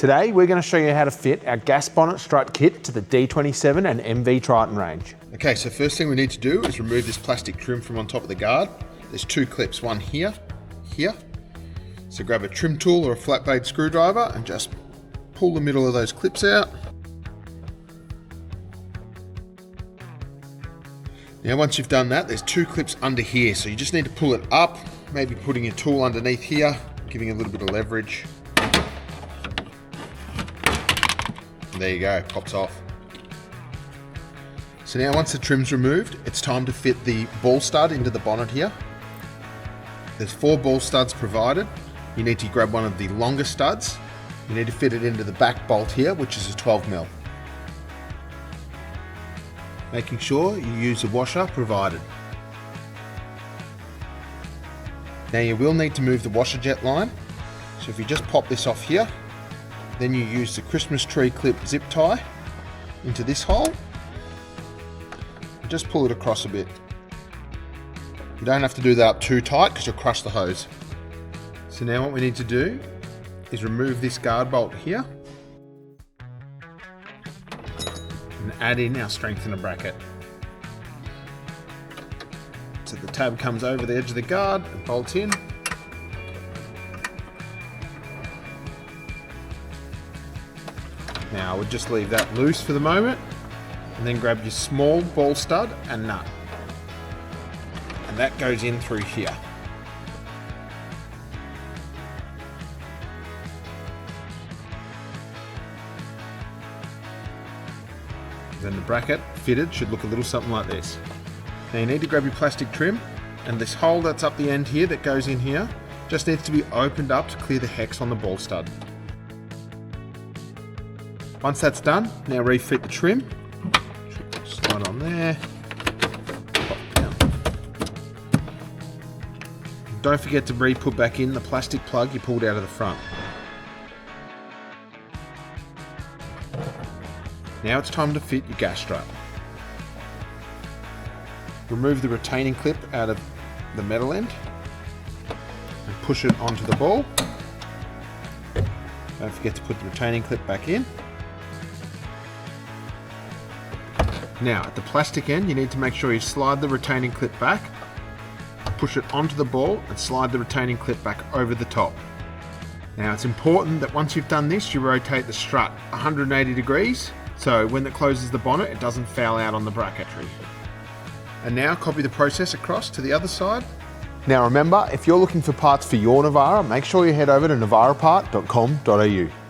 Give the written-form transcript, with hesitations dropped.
Today we're going to show you how to fit our gas bonnet strut kit to the D27 and MV Triton range. Okay, so first thing we need to do is remove this plastic trim from on top of the guard. There's two clips, one here, here. So grab a trim tool or a flat blade screwdriver and just pull the middle of those clips out. Now once you've done that, there's two clips under here, so you just need to pull it up, maybe putting your tool underneath here, giving it a little bit of leverage. And there you go, pops off. So now once the trim's removed, it's time to fit the ball stud into the bonnet here. There's 4 ball studs provided. You need to grab one of the longer studs. You need to fit it into the back bolt here, which is a 12mm. Making sure you use the washer provided. Now you will need to move the washer jet line. So if you just pop this off here, then you use the Christmas tree clip zip tie into this hole. And just pull it across a bit. You don't have to do that up too tight because you'll crush the hose. So now what we need to do is remove this guard bolt here and add in our strengthener bracket. So the tab comes over the edge of the guard and bolts in. Now I would just leave that loose for the moment and then grab your small ball stud and nut. And that goes in through here. Then the bracket fitted should look a little something like this. Now you need to grab your plastic trim, and this hole that's up the end here that goes in here just needs to be opened up to clear the hex on the ball stud. Once that's done, now refit the trim. Slide on there. Pop it down. Don't forget to re-put back in the plastic plug you pulled out of the front. Now it's time to fit your gas strut. Remove the retaining clip out of the metal end and push it onto the ball. Don't forget to put the retaining clip back in. Now at the plastic end, you need to make sure you slide the retaining clip back, push it onto the ball and slide the retaining clip back over the top. Now it's important that once you've done this, you rotate the strut 180 degrees. So when it closes the bonnet, it doesn't foul out on the bracketry. And now copy the process across to the other side. Now remember, if you're looking for parts for your Navara, make sure you head over to navarapart.com.au.